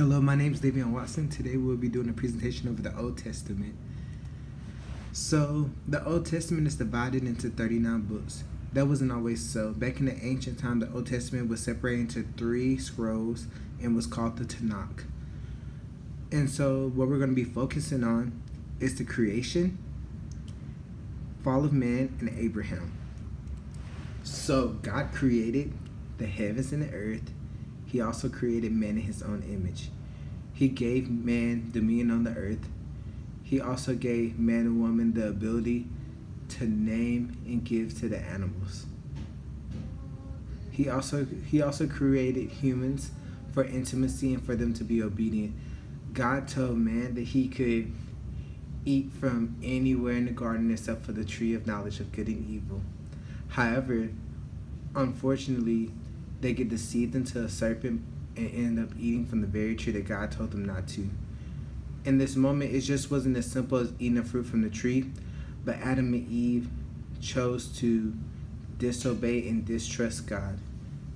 Hello, my name is Davion Watson. Today we'll be doing a presentation over the Old Testament. So, the Old Testament is divided into 39 books. That wasn't always so. Back in the ancient time, the Old Testament was separated into 3 scrolls and was called the Tanakh. And so, what we're going to be focusing on is the creation, fall of man, and Abraham. So, God created the heavens and the earth. He also created man in his own image. He gave man dominion on the earth. He also gave man and woman the ability to name and give to the animals. He also created humans for intimacy and for them to be obedient. God told man that he could eat from anywhere in the garden except for the tree of knowledge of good and evil. However, unfortunately, they get deceived into a serpent and end up eating from the very tree that God told them not to. In this moment, it just wasn't as simple as eating a fruit from the tree, but Adam and Eve chose to disobey and distrust God.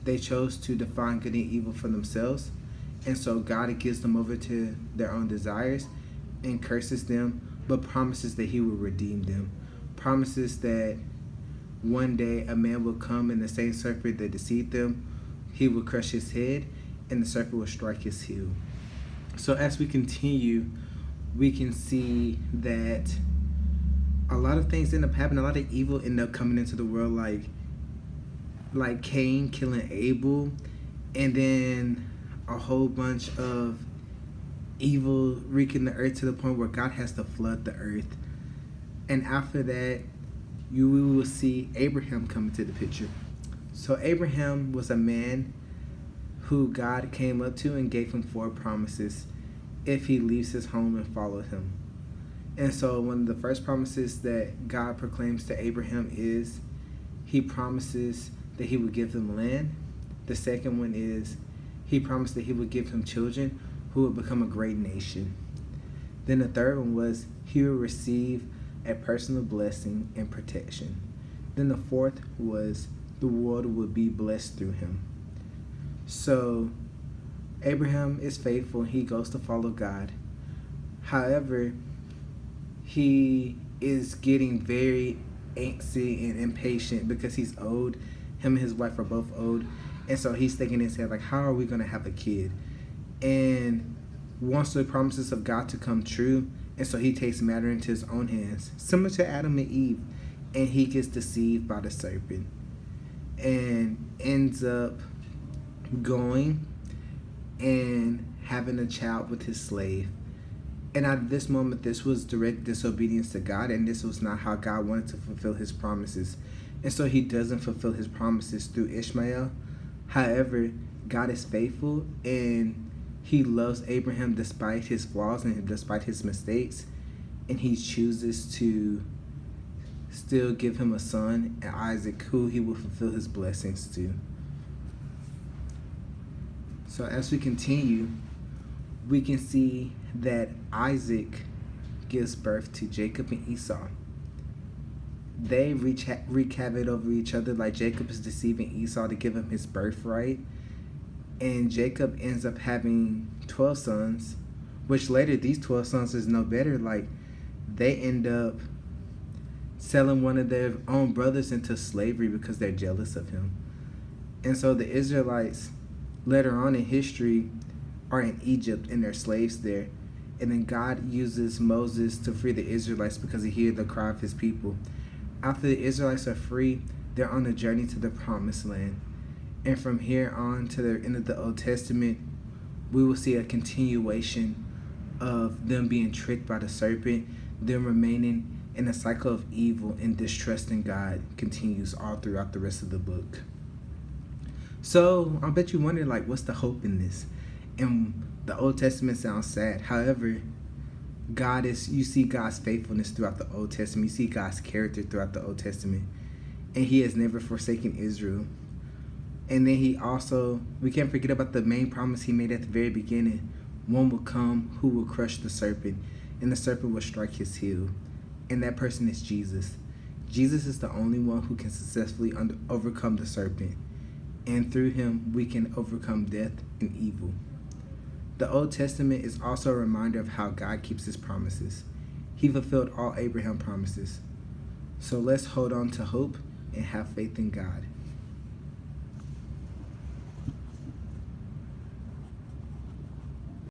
They chose to define good and evil for themselves, and so God gives them over to their own desires and curses them, but promises that he will redeem them. Promises that one day a man will come and the same serpent that deceived them, he will crush his head and the serpent will strike his heel. So as we continue, we can see that a lot of things end up happening. A lot of evil end up coming into the world, like Cain killing Abel, and then a whole bunch of evil wreaking the earth to the point where God has to flood the earth. And after that, we will see Abraham come into the picture. So Abraham was a man who God came up to and gave him 4 promises if he leaves his home and follows him. And so one of the first promises that God proclaims to Abraham is he promises that he would give them land. The second one is he promised that he would give him children who would become a great nation. Then the third one was he would receive a personal blessing and protection. Then the fourth was the world would be blessed through him. So Abraham is faithful. He goes to follow God. However, he is getting very angsty and impatient because he's old. Him and his wife are both old. And so he's thinking in his head, like, how are we going to have a kid? And wants the promises of God to come true. And so he takes matter into his own hands, similar to Adam and Eve. And he gets deceived by the serpent and ends up going and having a child with his slave. And at this moment, this was direct disobedience to God, and this was not how God wanted to fulfill his promises. And so he doesn't fulfill his promises through Ishmael. However, God is faithful, and he loves Abraham despite his flaws and despite his mistakes. And he chooses to still give him a son, Isaac, who he will fulfill his blessings to. So as we continue, we can see that Isaac gives birth to Jacob and Esau. They wreak havoc over each other, like Jacob is deceiving Esau to give him his birthright. And Jacob ends up having 12 sons, which later these 12 sons is no better. Like, they end up selling one of their own brothers into slavery because they're jealous of him. And so the Israelites, later on in history, are in Egypt and they're slaves there. And then God uses Moses to free the Israelites because he hears the cry of his people. After the Israelites are free, they're on a journey to the promised land. And from here on to the end of the Old Testament, we will see a continuation of them being tricked by the serpent, them remaining in a cycle of evil and distrusting God continues all throughout the rest of the book. So I bet you wonder, like, what's the hope in this? And the Old Testament sounds sad. However, you see God's faithfulness throughout the Old Testament. You see God's character throughout the Old Testament. And he has never forsaken Israel. And then we can't forget about the main promise he made at the very beginning. One will come who will crush the serpent, and the serpent will strike his heel. And that person is Jesus. Jesus is the only one who can successfully overcome the serpent. And through him, we can overcome death and evil. The Old Testament is also a reminder of how God keeps his promises. He fulfilled all Abraham's promises. So let's hold on to hope and have faith in God.